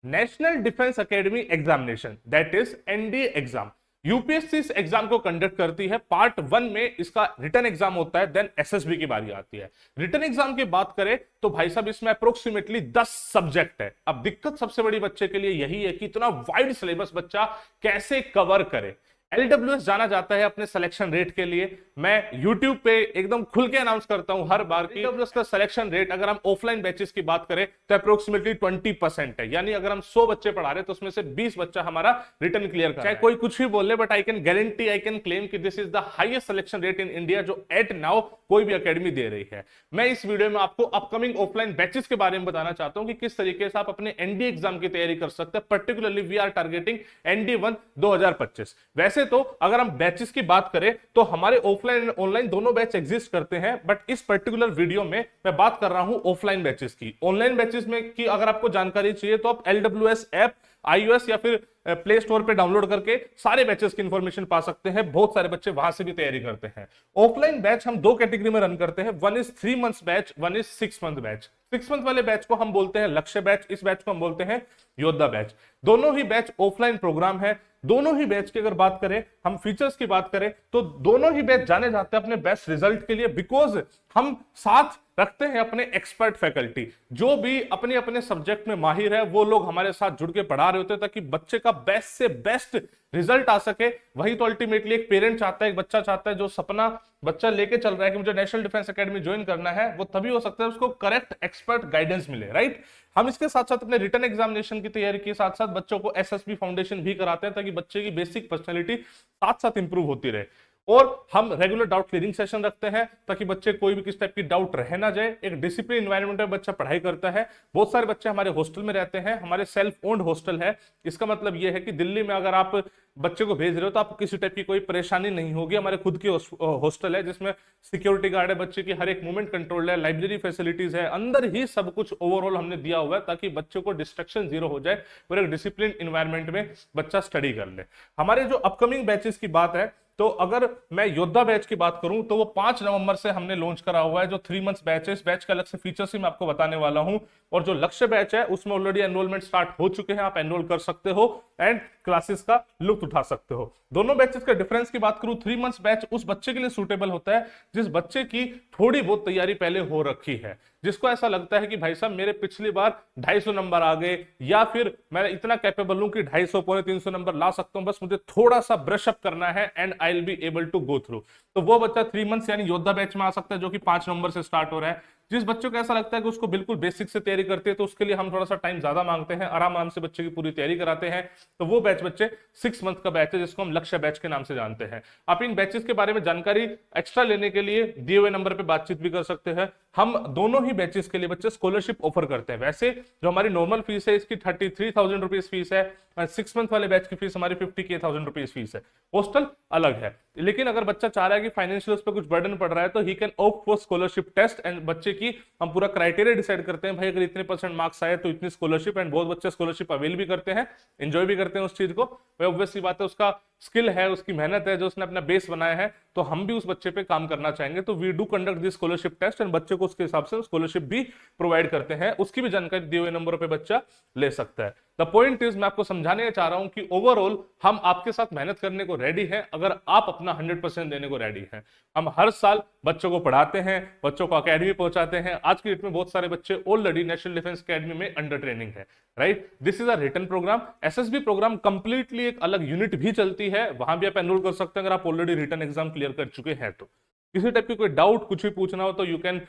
National defence academy examination, that is NDA exam. UPSC इस exam को conduct करती है। पार्ट 1 में इसका रिटन एग्जाम होता है, देन एसएसबी की बारी आती है। रिटन एग्जाम की बात करें तो भाई साहब इसमें अप्रोक्सीमेटली 10 सब्जेक्ट है। अब दिक्कत सबसे बड़ी बच्चे के लिए यही है कि इतना वाइड सिलेबस बच्चा कैसे कवर करे। एलडब्ल्यूएस जाना जाता है अपने सिलेक्शन रेट के लिए। मैं यूट्यूब पे एकदम खुल के अनाउंस करता हूं हर बार की एलडब्ल्यूएस का सिलेक्शन रेट अगर हम ऑफलाइन बैचेस की बात करें तो अप्रोक्सीमेटली 20% है। यानी अगर हम 100 बच्चे पढ़ा रहे तो उसमें से 20 बच्चा हमारा रिटर्न क्लियर कर, चाहे कोई कुछ भी बोल ले, but I can guarantee, I can claim कि this is the highest selection rate in India जो एट नाउ कोई भी एकेडमी दे रही है। मैं इस वीडियो में आपको अपकमिंग ऑफलाइन बैचेस के बारे में बताना चाहता हूं कि किस तरीके से आप अपने एनडीए एग्जाम की तैयारी कर सकते हैं। Particularly we are targeting NDA 1 2025। वैसे तो अगर हम बैचेस की बात करें तो हमारे ऑफलाइन एंड ऑनलाइन दोनों बैच एग्जिस्ट करते हैं, बट इस पर्टिकुलर वीडियो में मैं बात कर रहा हूं ऑफलाइन बैचेस की। ऑनलाइन बैचेस में की अगर आपको जानकारी चाहिए तो आप एलडब्ल्यूएस ऐप iOS या फिर प्ले स्टोर पे डाउनलोड करके सारे बैचेस की इंफॉर्मेशन पा सकते हैं। बहुत सारे बच्चे वहां से भी तैयारी करते हैं। ऑफलाइन बैच हम दो कैटेगरी में रन करते हैं, one is 3 months batch, one is 6 month batch. 6 month वाले बैच को हम बोलते हैं लक्ष्य बैच, इस बैच को हम बोलते हैं योद्धा बैच। दोनों ही बैच ऑफलाइन प्रोग्राम है। दोनों ही बैच की अगर बात करें, हम फीचर्स की बात करें तो दोनों ही बैच जाने जाते हैं अपने बेस्ट रिजल्ट के लिए, बिकॉज हम साथ रखते हैं अपने एक्सपर्ट फैकल्टी जो भी अपने अपने सब्जेक्ट में माहिर है। वो लोग हमारे साथ जुड़ के पढ़ा रहे होते हैं ताकि बच्चे का बेस्ट से बेस्ट रिजल्ट आ सके। वही तो अल्टीमेटली एक पेरेंट चाहता है, एक बच्चा चाहता है, जो सपना बच्चा लेके चल रहा है कि मुझे नेशनल डिफेंस एकेडमी ज्वाइन करना है, वो तभी हो सकता है उसको करेक्ट एक्सपर्ट गाइडेंस मिले, राइट। हम इसके साथ साथ अपने रिटन एग्जामिनेशन की तैयारी के साथ साथ बच्चों को एसएसबी फाउंडेशन भी कराते हैं ताकि बच्चे की बेसिक पर्सनैलिटी साथ साथ इंप्रूव होती रहे। और हम रेगुलर डाउट क्लियरिंग सेशन रखते हैं ताकि बच्चे कोई भी किस टाइप की डाउट रह ना जाए। एक डिसिप्लिन एनवायरनमेंट में बच्चा पढ़ाई करता है। बहुत सारे बच्चे हमारे हॉस्टल में रहते हैं, हमारे सेल्फ ओन्ड हॉस्टल है। इसका मतलब यह है कि दिल्ली में अगर आप बच्चे को भेज रहे हो तो आपको किसी टाइप की कोई परेशानी नहीं होगी। हमारे खुद की हॉस्टल है जिसमें सिक्योरिटी गार्ड है, बच्चे की हर एक मूवमेंट कंट्रोल है, लाइब्रेरी फैसिलिटीज है, अंदर ही सब कुछ ओवरऑल हमने दिया हुआ है ताकि बच्चों को डिस्ट्रक्शन जीरो हो जाए और एक डिसिप्लिन एनवायरनमेंट में बच्चा स्टडी कर ले। हमारे जो अपकमिंग बैचेस की बात है तो अगर मैं योद्धा बैच की बात करूं तो वो 5 नवंबर से हमने लॉन्च करा हुआ है। जो 3 मंथ्स बैच है, इस बैच का अलग से फीचर्स ही मैं आपको बताने वाला हूं। और जो लक्ष्य बैच है उसमें ऑलरेडी एनरोलमेंट स्टार्ट हो चुके हैं, आप एनरोल कर सकते हो एंड क्लासेस का लुत्फ उठा सकते हो। दोनों बैचेस का डिफरेंस की बात करूं, 3 मंथ्स बैच उस बच्चे के लिए सूटेबल होता है जिस बच्चे की थोड़ी बहुत तैयारी पहले हो रखी है, जिसको ऐसा लगता है कि भाई साहब मेरे पिछली बार 250 नंबर आ गए, या फिर मैं इतना कैपेबल हूं कि 250 पौने 300 नंबर ला सकता हूं, बस मुझे थोड़ा सा ब्रश अप करना है and I will be able to go through. तो वो बच्चा 3 मंथ्स यानी योद्धा बैच में आ सकता है जो कि 5 नवंबर से स्टार्ट हो रहा है। जिस बच्चों को ऐसा लगता है कि उसको बिल्कुल बेसिक से तैयारी करते हैं तो उसके लिए हम थोड़ा सा टाइम ज्यादा मांगते हैं, आराम आराम से बच्चे की पूरी तैयारी कराते हैं। तो वो बैच बच्चे 6 मंथ का बैच है जिसको हम लक्ष्य बैच के नाम से जानते हैं। आप इन बैचेस के बारे में जानकारी एक्स्ट्रा लेने के लिए दिए हुए नंबर पे बातचीत भी कर सकते हैं। हम दोनों ही बैचेस के लिए बच्चे स्कॉलरशिप ऑफर करते हैं। वैसे जो हमारी नॉर्मल फीस है इसकी 33,000 रुपीज फीस है, 6 मंथ वाले बैच की फीस हमारी 50,000 रुपीज फीस है। हॉस्टल अलग है, लेकिन अगर बच्चा चाह रहा है कि फाइनेंशियल उस पर कुछ बर्डन पड़ रहा है तो he can opt for scholarship test and बच्चे की हम पूरा क्राइटेरिया डिसाइड करते हैं। भाई अगर इतने % मार्क्स आए तो इतनी स्कॉलरशिप, एंड बहुत बच्चे स्कॉलरशिप अवेल भी करते हैं, एंजॉय भी करते हैं उस चीज को। भाई ऑब्वियस सी बात है, उसका स्किल है, उसकी मेहनत है, जो उसने अपना बेस बनाया है, तो हम भी उस बच्चे पे काम करना चाहेंगे। तो we do conduct this scholarship test and बच्चे को उसके हिसाब से स्कॉलरशिप भी प्रोवाइड करते हैं। उसकी भी जानकारी दिए हुए नंबरों पे बच्चा ले सकता है। द पॉइंट इज, मैं आपको समझाने चाह रहा हूं कि ओवरऑल हम आपके साथ मेहनत करने को रेडी हैं अगर आप अपना 100% देने को रेडी हैं। हम हर साल बच्चों को पढ़ाते हैं, बच्चों को अकेडमी पहुंचाते हैं। आज की डेट में बहुत सारे बच्चे ऑलरेडी नेशनल डिफेंस अकेडमी में अंडर ट्रेनिंग है, right. This is a written programme. SSB programme completely एक अलग यूनिट भी चलती है, वहां भी आप एनरोल कर सकते हैं अगर आप ऑलरेडी रिटन एग्जाम क्लियर कर चुके हैं तो। किसी टाइप की कोई डाउट कुछ भी पूछना हो तो you can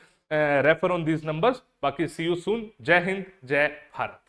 refer on these numbers. बाकी सी यू सून। जय हिंद, जय भारत।